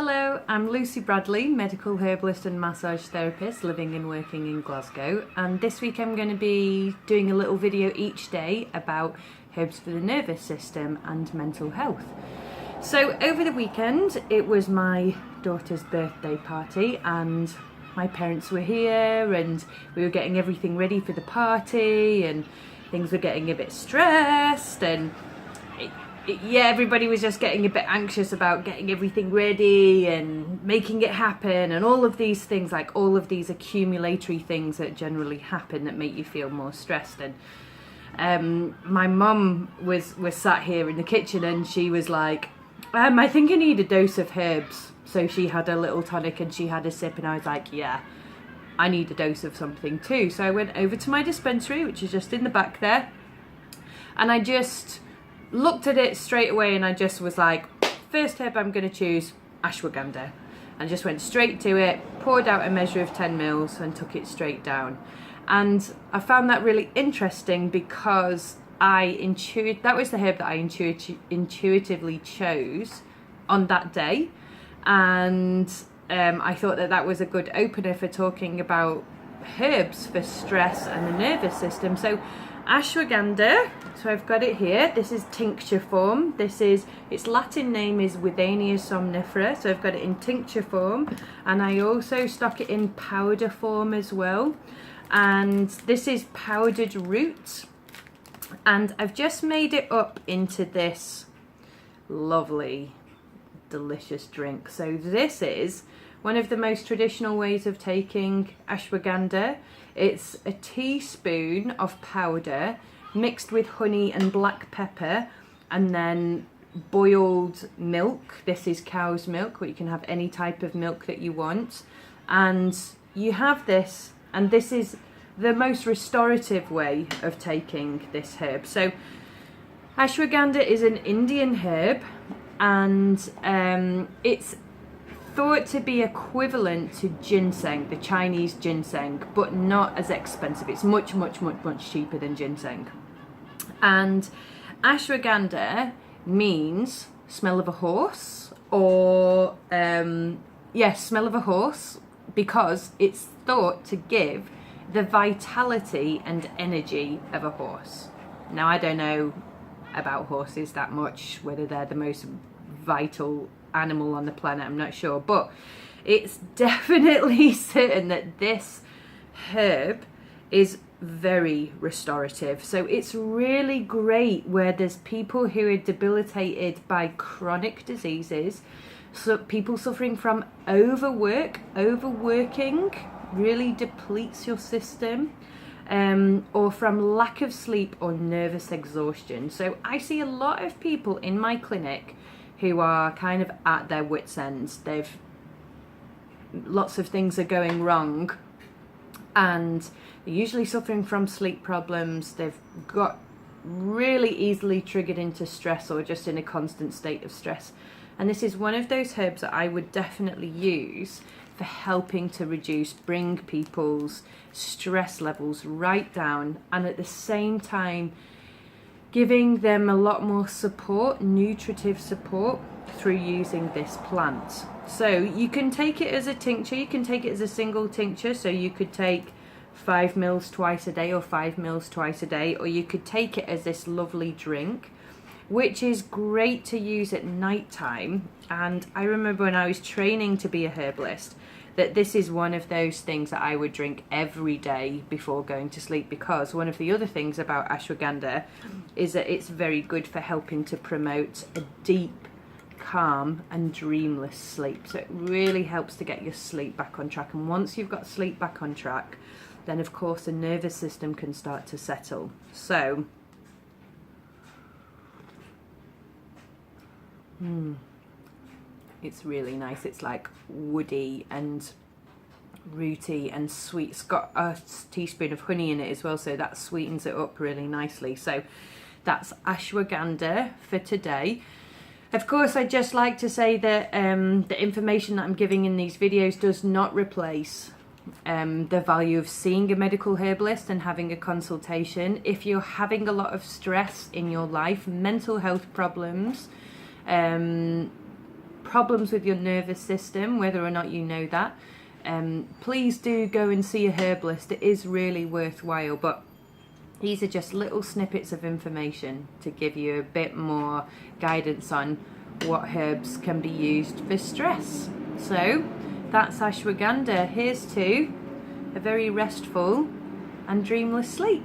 Hello, I'm Lucy Bradley, medical herbalist and massage therapist living and working in Glasgow, and this week I'm going to be doing a little video each day about herbs for the nervous system and mental health. So over the weekend it was my daughter's birthday party and my parents were here and we were getting everything ready for the party and things were getting a bit stressed and everybody was just getting a bit anxious about getting everything ready and making it happen and all of these things, like all of these accumulatory things that generally happen that make you feel more stressed. And my mum was sat here in the kitchen and she was like, I think I need a dose of herbs. So she had a little tonic and she had a sip and I was like, yeah, I need a dose of something too. So I went over to my dispensary, which is just in the back there, and I just looked at it straight away and I just was like, first herb I'm going to choose, ashwagandha. And just went straight to it, poured out a measure of 10 mils and took it straight down. And I found that really interesting because that was the herb that I intuitively chose on that day. And I thought that was a good opener for talking about herbs for stress and the nervous system. So ashwagandha, so I've got it here. This is tincture form. Its Latin name is Withania somnifera. So I've got it in tincture form, and I also stock it in powder form as well. And this is powdered root, and I've just made it up into this lovely, delicious drink. So this is one of the most traditional ways of taking ashwagandha. It's a teaspoon of powder mixed with honey and black pepper and then boiled milk. This is cow's milk, but you can have any type of milk that you want. And you have this, and this is the most restorative way of taking this herb. So ashwagandha is an Indian herb, and it's thought to be equivalent to ginseng, the Chinese ginseng, but not as expensive. It's much cheaper than ginseng. And ashwagandha means smell of a horse, or smell of a horse, because it's thought to give the vitality and energy of a horse. Now, I don't know about horses that much, whether they're the most vital animal on the planet, I'm not sure, but it's definitely certain that this herb is very restorative. So it's really great where there's people who are debilitated by chronic diseases, so people suffering from overworking really depletes your system, or from lack of sleep or nervous exhaustion. So I see a lot of people in my clinic who are kind of at their wits' ends. Lots of things are going wrong, and they're usually suffering from sleep problems. They've got really easily triggered into stress or just in a constant state of stress. And this is one of those herbs that I would definitely use for helping to bring people's stress levels right down, and at the same time giving them a lot more support, nutritive support, through using this plant. So you can take it as a tincture, you can take it as a single tincture, so you could take 5 mils twice a day or 5 mils twice a day, or you could take it as this lovely drink, which is great to use at night time. And I remember when I was training to be a herbalist, that this is one of those things that I would drink every day before going to sleep, because one of the other things about ashwagandha is that it's very good for helping to promote a deep, calm and dreamless sleep. So it really helps to get your sleep back on track. And once you've got sleep back on track, then of course the nervous system can start to settle. So it's really nice. It's like woody and rooty and sweet. It's got a teaspoon of honey in it as well, so that sweetens it up really nicely. So that's ashwagandha for today. Of course, I'd just like to say that the information that I'm giving in these videos does not replace the value of seeing a medical herbalist and having a consultation. If you're having a lot of stress in your life, mental health problems, problems with your nervous system, whether or not you know that, please do go and see a herbalist. It is really worthwhile, but these are just little snippets of information to give you a bit more guidance on what herbs can be used for stress. So that's ashwagandha. Here's to a very restful and dreamless sleep.